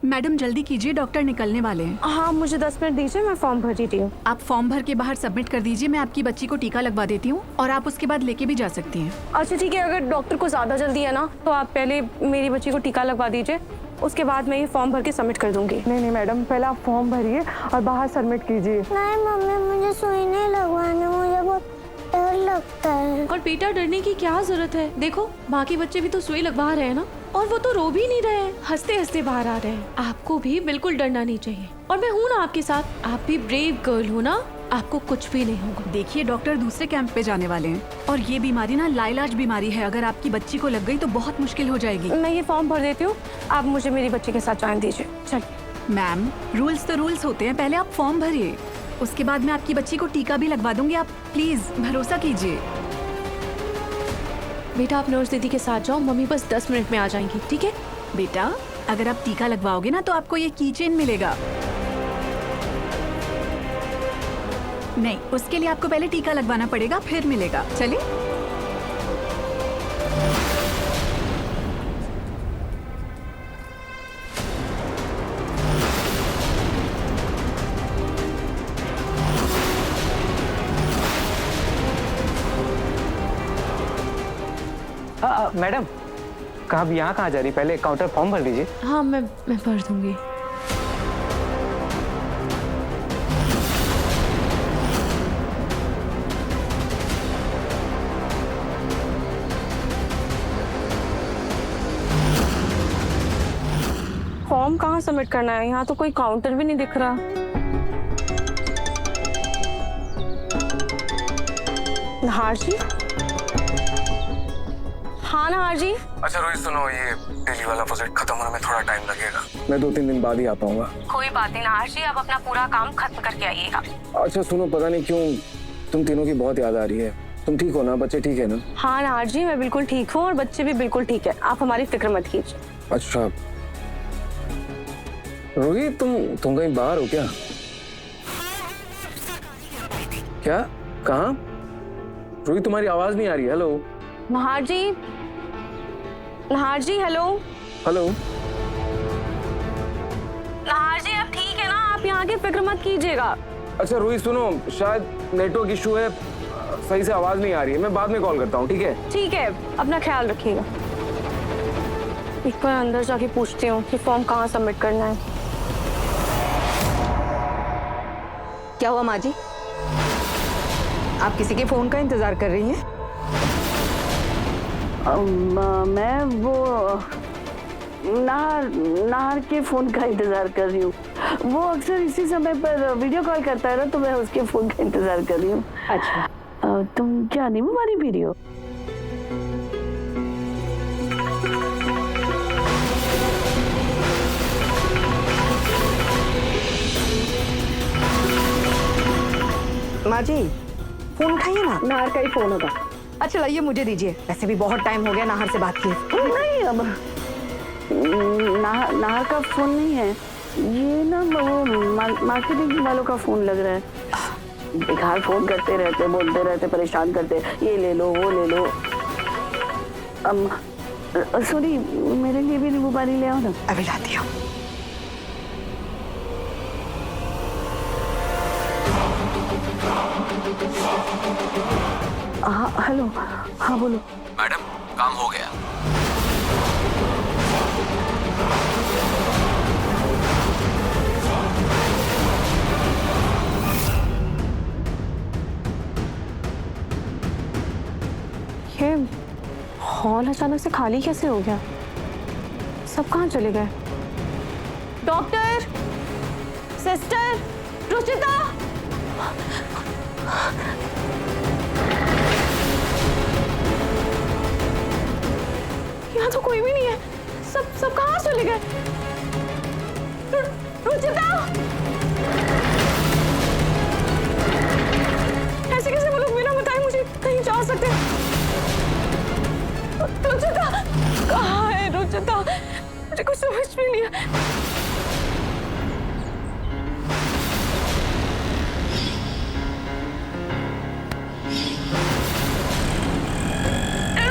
Madam जल्दी कीजिए, doctor निकलने वाले हैं। हाँ मुझे 10 मिनट दीजिए, मैं फॉर्म भर देती हूँ। आप फॉर्म भर के बाहर सबमिट कर दीजिए, मैं आपकी बच्ची को टीका लगवा देती हूँ और आप उसके बाद लेके भी जा सकती हैं। अच्छा ठीक है, अगर डॉक्टर को ज्यादा जल्दी है ना तो आप पहले मेरी बच्ची को टीका लगवा दीजिए, उसके बाद मैं ये फॉर्म भर के सबमिट कर दूंगी। नहीं मैडम, पहले आप फॉर्म भरिए और बाहर सबमिट कीजिए। नहीं मम्मी, मुझे सुई नहीं लगवाना, मुझे बहुत डर लगता है। और बेटा डरने की क्या जरूरत है, देखो बाकी बच्चे भी तो सुई लगवा रहे हैं ना, और वो तो रो भी नहीं रहे हैं, हंसते हंसते बाहर आ रहे हैं। आपको भी बिल्कुल डरना नहीं चाहिए, और मैं हूँ ना आपके साथ, आप भी ब्रेव गर्ल हो ना, आपको कुछ भी नहीं होगा। देखिए डॉक्टर दूसरे कैंप पे जाने वाले हैं और ये बीमारी ना लाइलाज बीमारी है, अगर आपकी बच्ची को लग गई तो बहुत मुश्किल हो जाएगी। मैं ये फॉर्म भर देती हूँ, आप मुझे मेरी बच्ची के साथ जाने दीजिए। चलिए। मैम रूल्स तो रूल्स होते हैं, पहले आप फॉर्म भरिए, उसके बाद मैं आपकी बच्ची को टीका भी लगवा दूंगी, आप प्लीज भरोसा कीजिए। बेटा आप नर्स दीदी के साथ जाओ, मम्मी बस 10 मिनट में आ जाएंगी, ठीक है? बेटा अगर आप टीका लगवाओगे ना तो आपको ये कीचेन मिलेगा। नहीं, उसके लिए आपको पहले टीका लगवाना पड़ेगा, फिर मिलेगा। चलिए। मैडम कहाँ यहाँ कहाँ जा रही, पहले काउंटर फॉर्म भर दीजिए। हाँ मैं भर दूंगी। फॉर्म कहाँ सबमिट करना है, यहाँ तो कोई काउंटर भी नहीं दिख रहा। नहार जी? हाँ नहार जी। अच्छा रोहित सुनो, ये दिल्ली वाला प्रोजेक्ट खत्म होने में थोड़ा टाइम लगेगा, मैं 2-3 दिन बाद ही आ पाऊंगा। कोई बात नहीं नहार जी, आप अपना पूरा काम खत्म करके आइएगा। अच्छा सुनो, पता नहीं क्यों तुम तीनों की बहुत याद आ रही है। तुम ठीक हो ना, बच्चे ठीक है ना? हाँ नहार जी मैं बिल्कुल ठीक हूँ और बच्चे भी बिल्कुल ठीक है, आप हमारी फिक्र मत कीजिए। अच्छा रोहित, तुम कहीं बाहर हो क्या? क्या? कहाँ? रोहित तुम्हारी आवाज नहीं आ रही। हेलो नहार जी, नहार जी हेलो। हेलो नहार जी आप ठीक है ना, आप यहाँ की फिक्र मत कीजिएगा। अच्छा रोहित सुनो, शायद नेटवर्क इशू है, सही से आवाज नहीं आ रही है, मैं बाद में कॉल करता हूँ, ठीक है? ठीक है, अपना ख्याल रखिएगा। एक बार अंदर जाके पूछती हूँ कि फॉर्म कहाँ सबमिट करना है। क्या हुआ माँ जी, आप किसी के फोन का इंतजार कर रही हैं? मैं वो नाहर के फोन का इंतजार कर रही हूँ। वो अक्सर इसी समय पर वीडियो कॉल करता है ना, तो मैं उसके फोन का इंतजार कर रही हूँ। अच्छा तुम क्या नींबू पानी पी रही हो? माँ जी फोन उठाइए ना, नाहर का ही फोन होगा। अच्छा लाइए मुझे दीजिए, वैसे भी बहुत टाइम हो गया नाहर से बात किए। नहीं अब नाहर का फोन नहीं है ये ना, वो मार्केटिंग वालों का फोन लग रहा है। बेकार फोन करते रहते, बोलते रहते, परेशान करते, ये ले लो वो ले लो। सॉरी, मेरे लिए भी नींबू पानी ले आओ ना। अभी लाती हूँ। हाँ हेलो, हाँ बोलो। मैडम काम हो गया। ये हॉल अचानक से खाली कैसे हो गया, सब कहाँ चले गए? Doctor, sister, Ruchita. यहाँ तो कोई भी नहीं है, सब कहाँ चले गए? रुचिता, ऐसे कैसे वो लोग बिना बताए मुझे कहीं जा सकते हैं? रुचिता कहाँ है? रुचिता मुझे कुछ समझ में नहीं आया।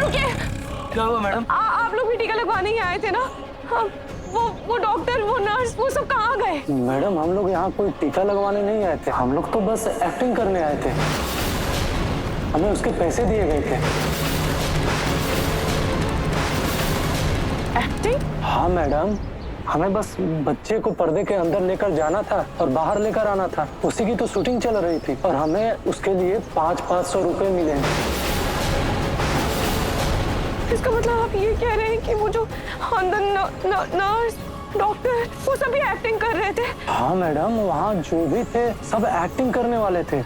रुकिए। क्या हुआ मैडम? आप लोग भी टीका लगवाने ही आए थे ना? हाँ, वो वो डॉक्टर, वो नर्स, वो सब कहाँ गए? मैडम हम लोग यहाँ कोई टीका लगवाने नहीं आए थे, हम लोग तो बस एक्टिंग करने आए थे, हमें उसके पैसे दिए गए थे। एक्टिंग? हाँ मैडम, हमें बस बच्चे को पर्दे के अंदर लेकर जाना था और बाहर लेकर आना था, उसी की तो शूटिंग चल रही थी और हमें उसके लिए 500 रुपए मिले। इसका मतलब आप ये कह रहे हैं कि वो जो अंदर नर्स, डॉक्टर, वो सभी एक्टिंग कर रहे थे? हाँ मैडम, वहाँ जो भी थे सब एक्टिंग करने वाले थे,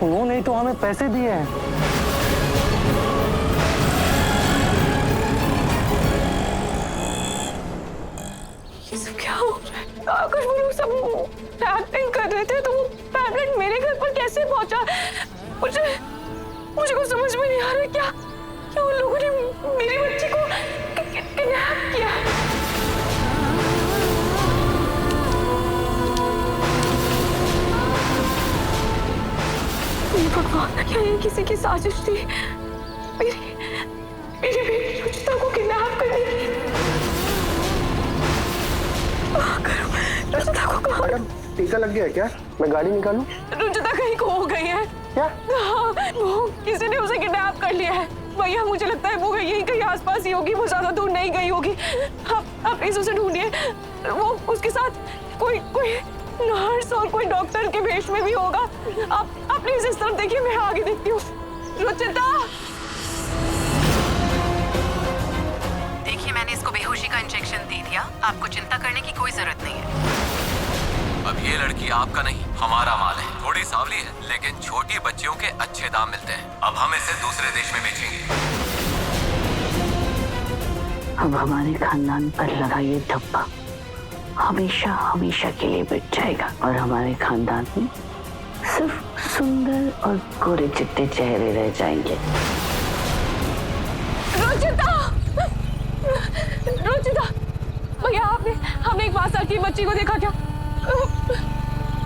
उन्होंने ही तो हमें पैसे दिए हैं। ये सब क्या हो रहा है? अगर वो लोग सब एक्टिंग कर रहे थे तो वो पैम्फलेट मेरे घर पर कैसे पहुंचा? मुझे कुछ समझ में नहीं आ रहा। क्या उन लोगों ने मेरी बच्ची को किडनैप किया? भगवान, क्या ये किसी की साजिश थी मेरी बेटी रुचिता को किडनैप करने की? रुचिता को कहाँ? टीका लग गया क्या? मैं गाड़ी निकालूं? रुचिता कहीं खो गई है क्या? हाँ, वो किसी ने उसे किडनैप कर लिया है भैया। मुझे लगता है वो यहीं कहीं आसपास ही होगी, वो ज्यादा दूर नहीं गई होगी। आप प्लीज उसे ढूंढिए। वो उसके साथ कोई नर्स और कोई डॉक्टर के वेश में भी होगा। आप प्लीज इस तरफ देखिए, मैं आगे देखती हूँ। रुचिता! देखिए, मैंने इसको बेहोशी का इंजेक्शन दे दिया, आपको चिंता करने की कोई जरूरत नहीं है। अब ये लड़की आपका नहीं, हमारा माल है। थोड़ी सांवली है, लेकिन छोटी बच्चियों के अच्छे दाम मिलते हैं। अब हम इसे दूसरे देश में बेचेंगे। अब हमारे खानदान पर लगा ये धब्बा हमेशा हमेशा के लिए मिट जाएगा और हमारे खानदान में सिर्फ सुंदर और गोरे चिट्टे चेहरे रह जाएंगे। रुचिता! रुचिता! भैया, आपने एक 5 साल की बच्ची को देखा क्या?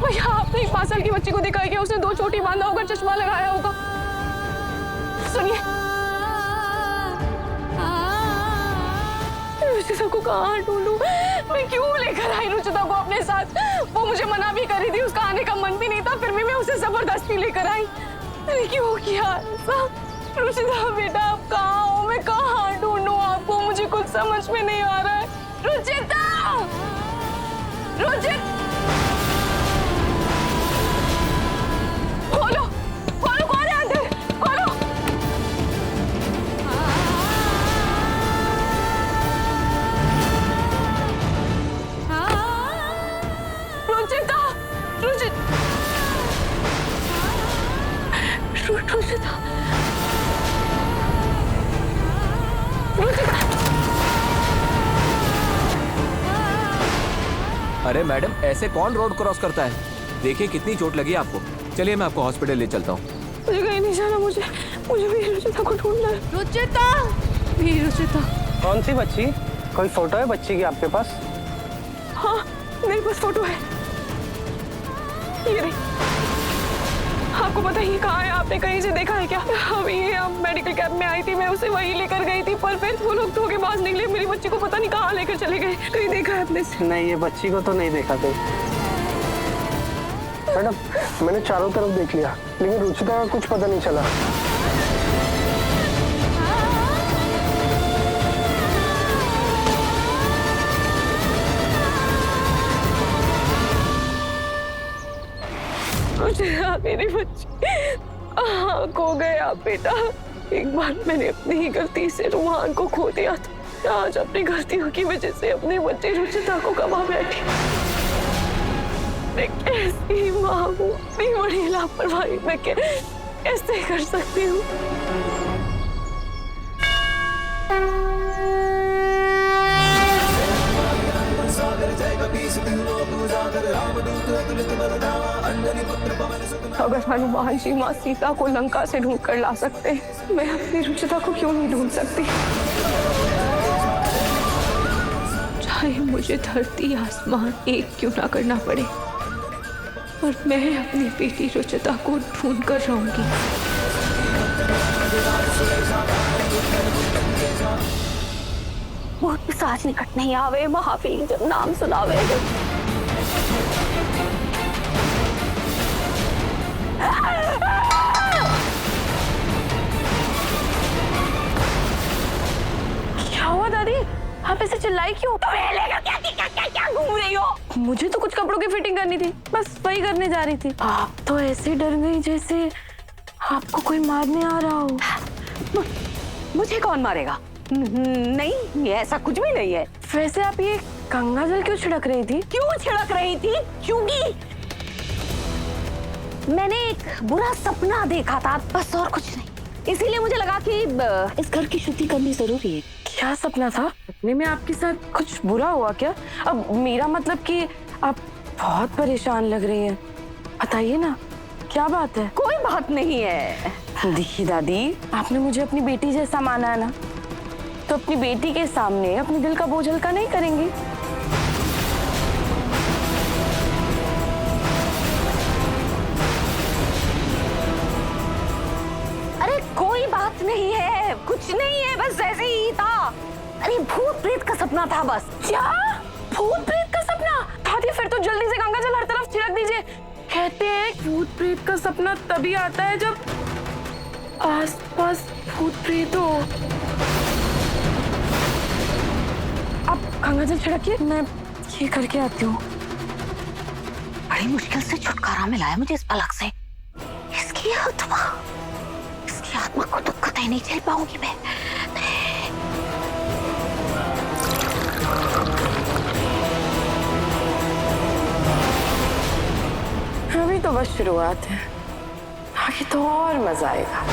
भैया, आपने एक 5 साल की बच्ची को देखा है क्या? उसने 2 चोटी बांधा होगा, चश्मा लगाया होगा। सुनिए, रुचिता को कहाँ ढूंढूं? मैं क्यों लेकर आई रुचिता को अपने साथ? वो मुझे मना भी करी थी, उसका आने का मन भी नहीं था, फिर भी मैं उसे जबरदस्ती लेकर आई। मैंने क्यों किया ऐसा? रुचिता बेटा, आप कहाँ हो? मैं कहाँ ढूंढूं आपको? मुझे कुछ समझ में नहीं आ रहा है। रुचिता! खोलो, कौन है अंदर? खोलो! रुचिता! अरे मैडम, ऐसे कौन रोड क्रॉस करता है? देखिए कितनी चोट लगी है आपको। चलिए मैं आपको हॉस्पिटल ले चलता हूँ। मुझे कहीं नहीं जाना, मुझे मेरी रुचिता को ढूंढना है। रुचिता! मेरी रुचिता। कौन सी बच्ची? कोई फोटो है बच्ची की आपके पास? हाँ, मेरे पास फोटो है। ये रही। आपको पता ही कहाँ है? आपने कहीं से देखा है क्या? अभी ये मेडिकल कैंप में आई थी, मैं उसे वहीं लेकर गई थी, पर फिर वो लोग धोखेबाज निकले। मेरी बच्ची को पता नहीं कहाँ लेकर चले गए। कहीं देखा है आपने? नहीं, ये बच्ची को तो नहीं देखा थे मैडम। मैंने चारों तरफ देख लिया, लेकिन रुचिता का कुछ पता नहीं चला। मेरी बच्ची खो गए आप बेटा। एक बार मैंने अपनी ही गलती से रुहान को खो दिया था। आज अपनी गलतियों की वजह से अपने बच्चे रुचिता को गवा बैठी। मैं कैसी माँ हूँ? इतनी बड़ी लापरवाही मैं कैसे कर सकती हूँ? अगर हनुमान जी माँ सीता को लंका से ढूंढ कर ला सकते, मैं अपनी रुचिता को क्यों नहीं ढूंढ सकती? चाहे मुझे धरती आसमान एक क्यों ना करना पड़े, पर मैं अपनी बेटी रुचिता को ढूंढ कर रहूंगी। भूत पिशाच निकट नहीं आवे, महावीर जब नाम सुनावे। क्या हुआ दादी, आप ऐसे चिल्लाई क्यों? क्या घूम रही हो? मुझे तो कुछ कपड़ों की फिटिंग करनी थी, बस वही करने जा रही थी। आप तो ऐसे डर गई जैसे आपको कोई मारने आ रहा हो। मुझे कौन मारेगा? नहीं, ये ऐसा कुछ भी नहीं है। वैसे आप ये गंगा जल क्यों छिड़क रही थी? क्यों छिड़क रही थी? क्योंकि मैंने एक बुरा सपना देखा था, बस और कुछ नहीं। इसीलिए मुझे लगा कि इस घर की शुद्धि करनी जरूरी है। क्या सपना था? सपने में आपके साथ कुछ बुरा हुआ क्या? अब मेरा मतलब कि आप बहुत परेशान लग रही हैं। बताइए ना, क्या बात है? कोई बात नहीं है। देखिए दादी, आपने मुझे अपनी बेटी जैसा माना है ना, तो अपनी बेटी के सामने अपने दिल का बोझ हल्का नहीं करेंगी। अरे कोई बात नहीं है, कुछ नहीं है, बस ऐसे ही था। अरे भूत प्रेत का सपना था बस। क्या? भूत प्रेत का सपना? दादी फिर तो जल्दी से गंगा जल हर तरफ छिड़क दीजिए। कहते हैं भूत प्रेत का सपना तभी आता है जब आसपास भूत प्रेत हो। आप गंगा जल छिड़किए, मैं ये करके आती हूँ। बड़ी मुश्किल से छुटकारा मिला है मुझे इस पलक से। इसकी आत्मा को तो कतई नहीं झेल पाऊंगी मैं। अभी तो बस शुरुआत है, आगे तो और मजा आएगा।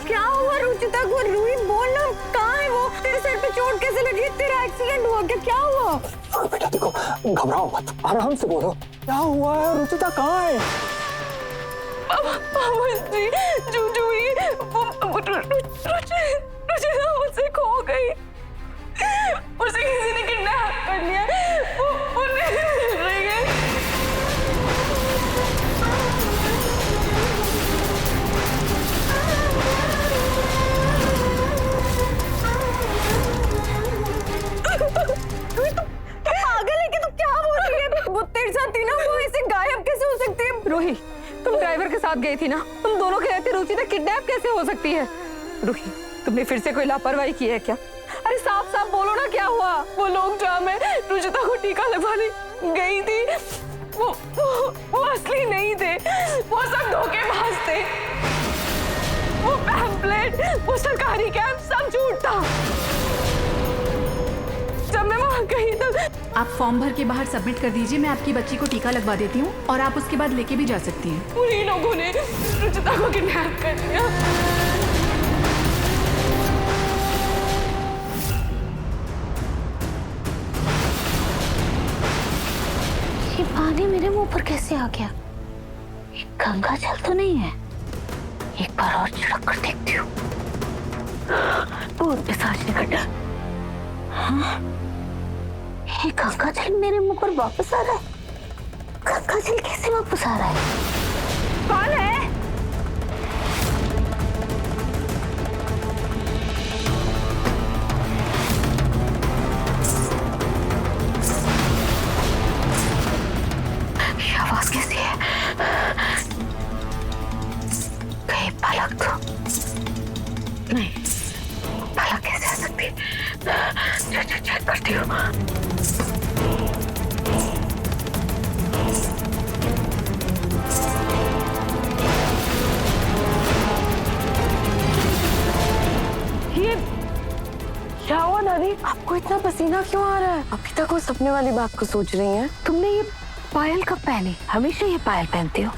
क्या हुआ रुचिता को? रूही बोल ना, कहाँ है वो? तेरे सर पे चोट कैसे लगी? तेरा एक्सीडेंट हुआ क्या? क्या हुआ? बेटा देखो, घबराओ मत, आराम से बोलो। क्या हुआ है? रुचिता कहाँ है? रुचिता मुझसे खो गई। उसे किसी ने किडनैप कर लिया। वो नहीं मिल रही है। पागल है कि तू क्या बोल रही है? वो तेरे साथ थी ना, वो ऐसे गायब कैसे हो सकती है? रूही, तुम ड्राइवर के साथ गई थी ना, तुम दोनों के रहते रुचिता किडनैप कैसे हो सकती है? रूही, तुमने फिर से कोई लापरवाही की है क्या? अरे साफ साफ बोलो ना, क्या हुआ? वो लोग जहाँ मैं रुचिता को टीका लगवाने गई थी, वो असली नहीं थे। वो सब धोखेबाज थे। वो पैम्पलेट, वो सरकारी कैंप, सब झूठ था। जब मैं वहाँ गई तो आप फॉर्म भर के बाहर सबमिट कर दीजिए, मैं आपकी बच्ची को टीका लगवा देती हूँ और आप उसके बाद लेके भी जा सकती हैं। उन्हीं लोगों ने रुचिता को किडनैप कर लिया। ये पानी मेरे मुंह पर कैसे आ गया? ये गंगा जल तो नहीं है। एक बार और छिड़क कर देखती हूँ। भूत पिशाच निकट। हाँ? ये गंगा जल मेरे मुंह पर वापस आ रहा है। गंगा जल कैसे वापस आ रहा है? कौन है? ये आवाज कैसी है? कहीं पलक तो नहीं? पलक कैसे आ सकती है? चेक करती हूँ। ये क्या हुआ दादी? आपको इतना पसीना क्यों आ रहा है? अभी तक वो सपने वाली बात को सोच रही हैं। तुमने ये पायल कब पहनी? हमेशा ये पायल पहनती हो?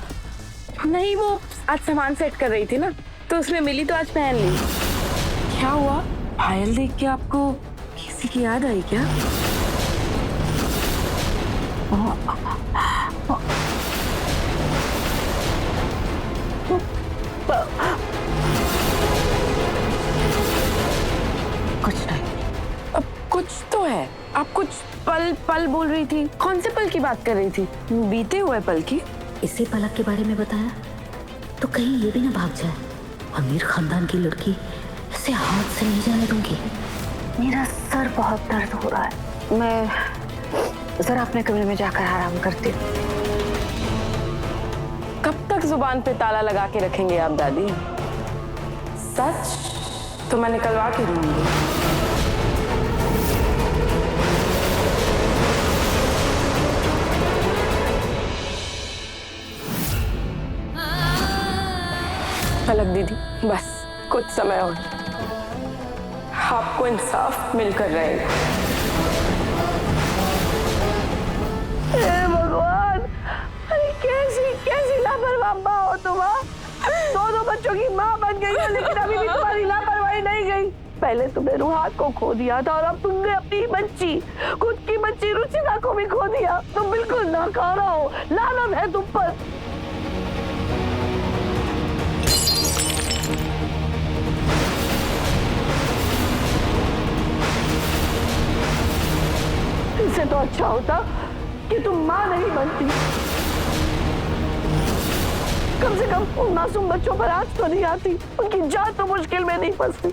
नहीं, वो आज सामान सेट कर रही थी ना, तो उसमें मिली तो आज पहन ली। क्या हुआ? पायल देख के आपको किसी की याद आई क्या? कुछ नहीं। अब कुछ तो है। आप कुछ पल पल बोल रही थी। कौन से पल की बात कर रही थी? बीते हुए पल की? इसे पलक के बारे में बताया तो कहीं ये भी ना भाग जाए। अमीर खानदान की लड़की इसे हाथ से नहीं जाने दूंगी। मेरा सर बहुत दर्द हो रहा है, मैं जरा अपने कमरे में जाकर आराम करती हूँ। कब तक जुबान पे ताला लगा के रखेंगे आप दादी? सच तो मैं निकलवा के दूंगी। पलक दीदी, बस कुछ समय और, आपको इंसाफ मिलकर रहेगा। भगवान, अरे कैसी कैसी लापरवाह माँ हो तुम। दो बच्चों की माँ बन गई हो, लेकिन अभी भी तुम्हारी लापरवाही नहीं गई। पहले तुमने रुहान को खो दिया था और अब तुमने अपनी बच्ची, खुद की बच्ची रुचिता को भी खो दिया। तुम बिल्कुल नाकारा हो, लानत है तुम पर। इससे तो अच्छा होता कि तुम माँ नहीं बनती। कम से कम उन मासूम बच्चों पर आंच तो नहीं आती, उनकी जान तो मुश्किल में नहीं फंसती।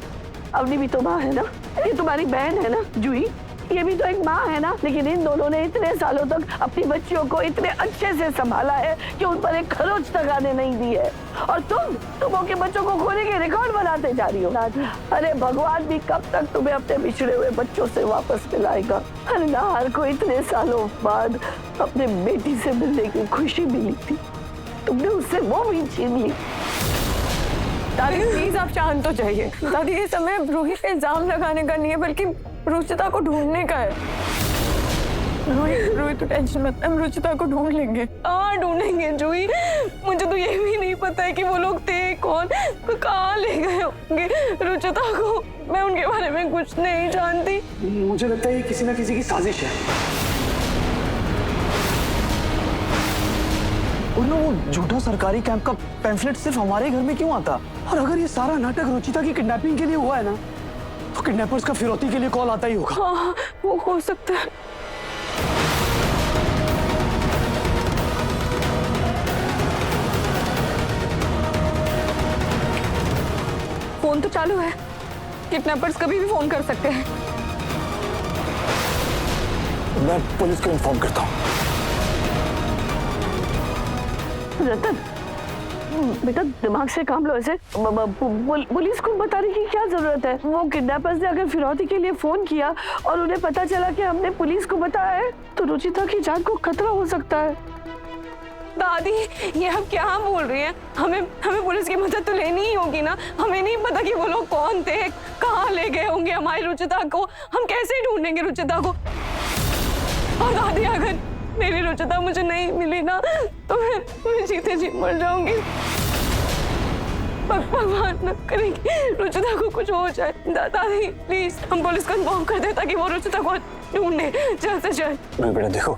अवनी भी तो माँ है ना, ये तुम्हारी बहन है ना जूही, ये भी तो एक माँ है ना। लेकिन इन दोनों ने इतने सालों तक अपनी बच्चियों को इतने अच्छे से संभाला है कि उन पर एक खरोच तक आने नहीं दी है। और तुम उनके बच्चों को खोने के रिकॉर्ड बनाते जा रही हो। अरे भगवान भी कब तक तुम्हें अपने बिछड़े हुए बच्चों से वापस मिलाएगा। अरे नाहर को इतने सालों बाद अपने बेटी से मिलने की खुशी मिली थी, तुमने उससे वो भी छीन ली। दादी प्लीज आप शांत तो चाहिए। दादी ये समय रूही पे इल्जाम लगाने का नहीं है, बल्कि रुचिता को ढूंढने का है। रूही तो टेंशन मत, हम रुचिता को ढूंढ लेंगे। हाँ ढूंढेंगे जूही। मुझे तो ये भी नहीं पता है कि वो लोग थे कौन, तो कहाँ ले गए होंगे रुचिता को। मैं उनके बारे में कुछ नहीं जानती। मुझे लगता है ये किसी ना किसी की साजिश है। और ना वो झूठा सरकारी कैंप का पैम्फलेट सिर्फ हमारे घर में क्यों आता? और अगर ये सारा नाटक रुचिता की किडनैपिंग के लिए हुआ है ना, तो किडनैपर्स का फिरौती के लिए कॉल आता ही होगा। हाँ वो हो सकता है। फोन तो चालू है, किडनैपर्स कभी भी फोन कर सकते हैं। मैं पुलिस को इन्फॉर्म करता हूँ। रतन बेटा दिमाग से काम लो। ऐसे पुलिस को बताने की क्या जरूरत है? वो किडनैपर्स ने अगर फिरौती के लिए फोन किया और उन्हें पता चला कि हमने पुलिस को बताया है, तो रुचिता की जान को खतरा हो सकता है। दादी ये आप क्या बोल रही हैं? हमें पुलिस की मदद तो लेनी ही होगी ना। हमें नहीं पता कि वो लोग कौन थे, कहाँ ले गए होंगे हमारी रुचिता को। हम कैसे ढूंढेंगे रुचिता को? और दादी अगर मेरी रुचिता मुझे नहीं मिली ना, तो मैं जीते जी मर जाऊंगी। भगवान न करेंगे रुचिता को कुछ हो जाए। दादी प्लीज हम पुलिस को इन्फॉर्म कर दे ताकि वो रुचिता को ढूंढे जल्द से जल्द। बेटा देखो,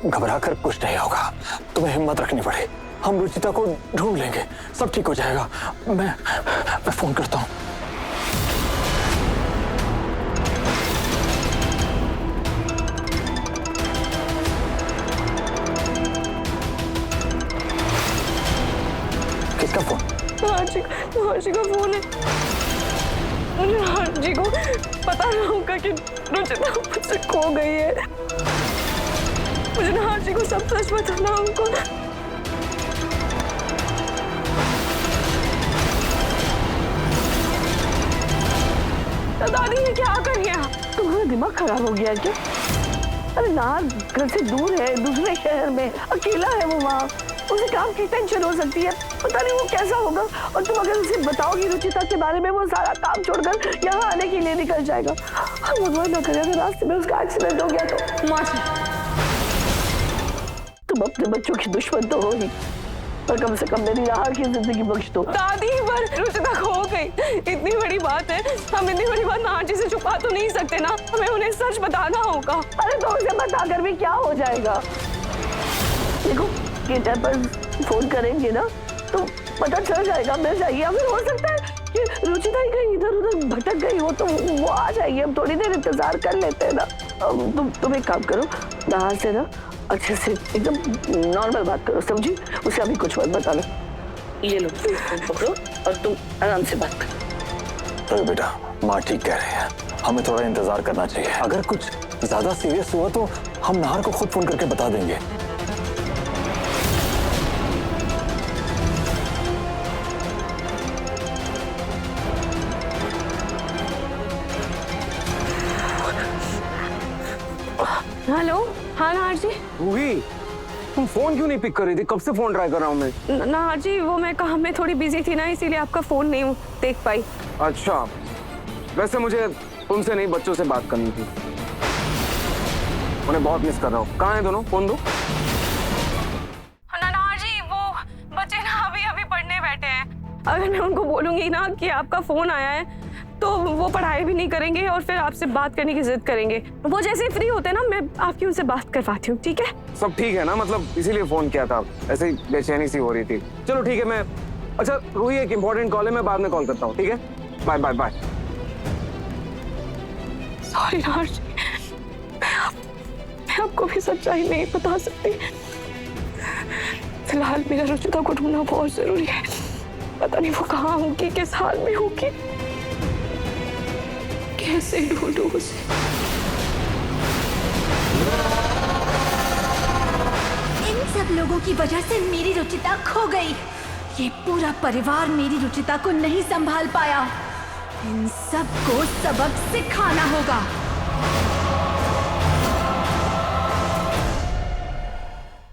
घबरा कर कुछ नहीं होगा, तुम्हें हिम्मत रखनी पड़े। हम रुचिता को ढूंढ लेंगे, सब ठीक हो जाएगा। मैं फोन करता हूँ। किसका फोन? हाजी का फोन है। मुझे हाजी को पता ना होगा कि रुचिता मुझसे खो गई है। मुझे हाजी को सब सच बताना हमको। दादी ये क्या कर रही है? तुम्हारा दिमाग खराब हो गया क्या? अरे नाहर घर से दूर है, दूसरे शहर में, अकेला है वो वहाँ। उसे काम की टेंशन हो सकती है, पता नहीं वो कैसा होगा। और तुम अगर उसे बताओगी रुचिता के बारे में, वो सारा काम छोड़कर यहाँ आने के लिए निकल जाएगा। भगवान ना करे अगर रास्ते में उसका एक्सीडेंट हो गया तो। तुम अपने बच्चों की दुश्मन तो हो ही, पर कम से कम मेरी नाहर की जिंदगी बख्श दो। दादी पर रुचिता खो गई, इतनी बड़ी बात है। हम इतनी बड़ी बात नाहर जी से छुपा तो नहीं सकते ना, हमें उन्हें सच बताना होगा। अरे तो उसे बताकर भी क्या हो जाएगा? देखो किडनैपर्स फोन करेंगे ना, तो पता चल जाएगा, मिल जाएगी। या फिर हो सकता है कि रुचिता ही कहीं इधर उधर भटक गई हो तो वो आ जाएगी। हम थोड़ी देर इंतजार कर लेते हैं ना। तुम एक काम करो, बाहर से ना अच्छे से एकदम नॉर्मल बात करो, समझी? उसे अभी कुछ मत बताना। ये लो फोन पकड़ो और तुम आराम से बात करो। तो बेटा माँ ठीक कह रही है, हमें थोड़ा इंतजार करना चाहिए। अगर कुछ ज्यादा सीरियस हुआ तो हम नाहर को खुद फोन करके बता देंगे। हेलो, हाँ नाहर जी। रूही, तुम फोन क्यों नहीं पिक कर रही थी? कब से फोन ट्राई कर रहा हूँ मैं। नाहर जी, वो मैं काम में थोड़ी बिजी थी ना, इसीलिए आपका फोन नहीं देख पाई। अच्छा, वैसे मुझे तुमसे नहीं बच्चों से बात करनी थी, उन्हें बहुत मिस कर रहा हूँ। कहाँ है दोनों? फोन दो। नाहर जी, वो बच्चे ना अभी पढ़ने बैठे हैं। अगर मैं उनको बोलूंगी ना कि आपका फोन आया है तो वो पढ़ाई भी नहीं करेंगे और फिर आपसे बात करने की जिद करेंगे। वो जैसे फ्री होते हैं ना, मैं आपकी उनसे बात करवाती हूँ, ठीक है? सब ठीक है ना? मतलब इसीलिए फोन किया था, ऐसे ही बेचैनी सी हो रही थी। चलो ठीक है, मैं अच्छा रूही एक इंपॉर्टेंट कॉल है, मैं बाद में कॉल करता हूँ, ठीक है? Bye bye bye. Sorry Nahar ji, मैं आपको भी सच्चाई नहीं बता सकती। फिलहाल मेरा रुचिता को ढूंढना बहुत जरूरी है। पता नहीं वो कहाँ होगी, किस हाल में होगी, कैसे ढूंढूं उसे। इन सब लोगों की वजह से मेरी रुचिता खो गई। ये पूरा परिवार मेरी रुचिता को नहीं संभाल पाया। इन सबको सबक सिखाना होगा।